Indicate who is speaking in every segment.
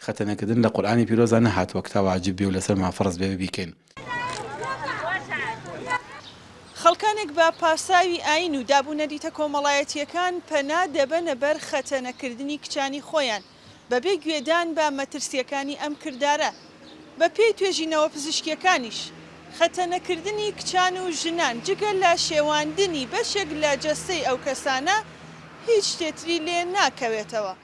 Speaker 1: خەتەنەکردن لە قورئانی پیرۆزە نەهاتووە کتاب واجب بێ و لەسەرمان فەرز بێ بیکەین.
Speaker 2: خەڵکانێک بە پاساوی ئاین و دابوونەریتە کۆمەڵایەتیەکان پەنا دەبەنە بەر خەتەنەکردنی کچانی خۆیان بەبێ گوێدان بە مەترسیەکانی ئەم کردارە. بە پێی توێژینەوە پزیشکیەکانیش خەتەنەکردنی کچان و ژنان جگە لە شێواندنی بەشێک لە جەستەی ئەو کەسانە هیچ شتێتری لێ ناکەوێتەوە.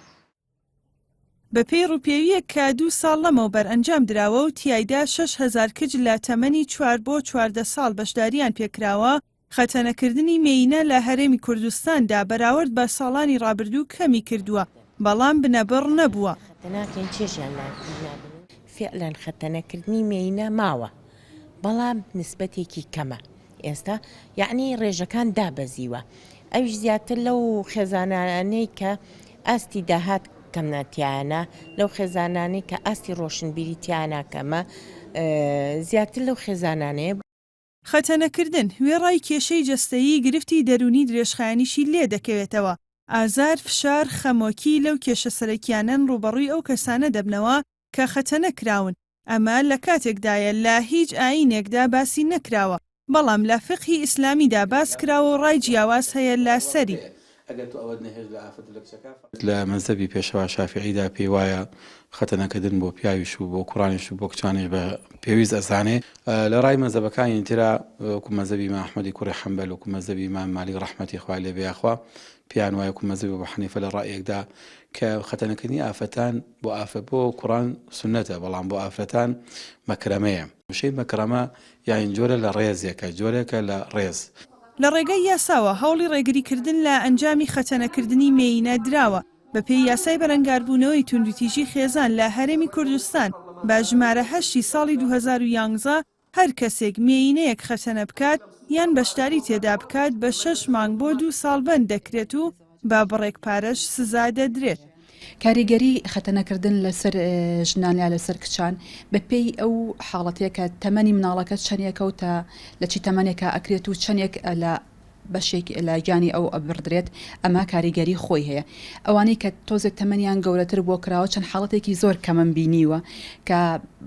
Speaker 2: بەپێی ڕووپێویەک کە 2 ساڵ لەمەوبەر ئەنجام دراوە و تیایدا 6,000 کچ لە تەمەنی 4 بۆ 14 ساڵ بەشداریان پێکراوە، خەتەنەکردنی مێینە لە هەرێمی کوردستاندا بەراورد بە ساڵانی ڕابردوو کەمی کردووە، بەڵام بنەبڕ نەبووە.
Speaker 3: فعلا خەتەنەکردنی مێینە ماوە، بەڵام نسبەتێکی کەمە. ئێستا یعنی ڕێژەکان دابەزیوە، ئەوش زیاتر لەو خێزانانەی کە ئاستی داهات کەم ناتیانە، لەو خێزانانەی کە ئاستی ڕۆشنبیریتیانە کەمە، زیاتر لەو خێزانانەیە.
Speaker 2: خەتەنەکردن وێڕای کێشەی جەستەیی گرفتی دەرونی درێژخایەنیشی لێ دەکەوێتەوە. ئازار، فشار، خەمۆکی لەو کێشە سەرەکیانەن ڕوبەڕووی ئەو کەسانە دەبنەوە کە خەتەنە کراون. ئەمە لە کاتێکدایە لە هیچ ئاینێکدا باسی نەکراوە، بەڵام لە فقهی ئیسلامیدا باس کراوە و ڕای جیاواز هەیە لا سەری.
Speaker 1: لە مەزهبی پێشەوا شافعیدا پێی وایە خەتەنەکردن بۆ پیاویش و بۆ کوڕانیش و بۆ کچانیش بە پێویست ئەزانێ. لە ڕای مەزهبەکانی ترا وەکو مەزهبی ئیمام ئەحمەدی کوڕی حەنبەل، وەکو مەزهبی ئیمام مالیک ڕەحمەتی خوا لێ بێ خوا، پیان وایە وەکو مەزهبی ئەبوو حەنیفە لە ڕائیەکدا کە خەتەنەکردنی ئافەتان بۆ کوڕان سونەتە، بەڵام بۆ ئافرەتان مەکرەمەیە. وشەی مەکرەمە یان جۆرە لە ڕێزێکە، جۆرێکە لە ڕێز.
Speaker 2: لە ڕێگەی یاساوە هەوڵی ڕێگریکردن لە ئەنجامی خەتەنەکردنی مێینە دراوە. بەپێی یاسای بەرەنگاربوونەوەی توندوتیژی خێزان لە هەرێمی کوردستان بە ژمارە 8 ساڵی 2011 هەر کەسێک مێینەیەک خەتەنە بکات یان بەشداری تێدا بکات بە 6 مانگ بۆ 2 ساڵ بەند دەکرێت و با بڕێک پارەش سزا دەدرێت.
Speaker 4: کاریگەری خەتەنەکردن لەسەر ژنان یا لەسەر کچان بەپێی ئەو حاڵەتێکە تەمەنی مناڵەکە چەندێکە و تا لە چی تەمەنێکە ئەکرێت و چەندێک لە بەشێک لە گیانی ئەو ئەبردرێت، ئەمە کاریگەری خۆی هەیە. ئەوانەی کە تۆزێک تەمەنیان گەورەتر بۆ کراوە چەند حاڵەتێکی زۆر کەمەم بینیوە کە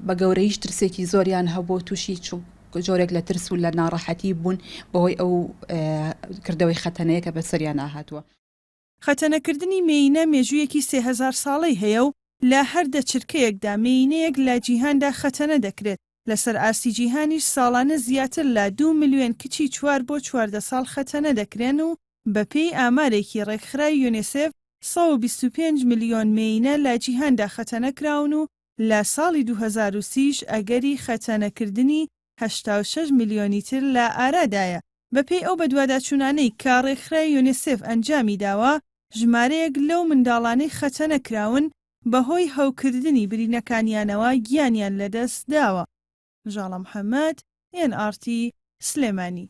Speaker 4: بە گەورەیش ترسێکی زۆریان هەبوو، تووشی جۆرێک لە ترس و لە ناڕەحەتی بوون بەهۆی ئەو کردەوەی خەتەنەیە کە بەسەریان ئاهاتووە.
Speaker 2: خەتەنەکردنی مێینە مێژوویەکی 3000 ساڵەی هەیە و لە هەردە چرکەیەکدا مێینەیەک لە جیهاندا خەتەنە دەکرێت. لەسەر ئاستی جیهانیش ساڵانە زیاتر لە 2 ملیۆن کچی 4 بۆ 14 ساڵ خەتەنە دەکرێن و بەپێی ئامارێکی ڕێکخرای یونیسف 125 ملیۆن مێینە لە جیهاندا خەتەنە کراون و لە ساڵی 2030ش ئەگەری خەتەنەکردنی 86 ملیۆنی تر لە ئارادایە. بەپێی ئەو بەدواداچوونانەی کە ڕێکخرای یونیسف ئەنجامی داوە، ژمارەیەک لەو منداڵانەی خەتەنە کراون بەهۆی هەوکردنی برینەکانیانەوە گیانیان لەدەست داوە. ژاڵە محەممەد، NRT سلێمانی.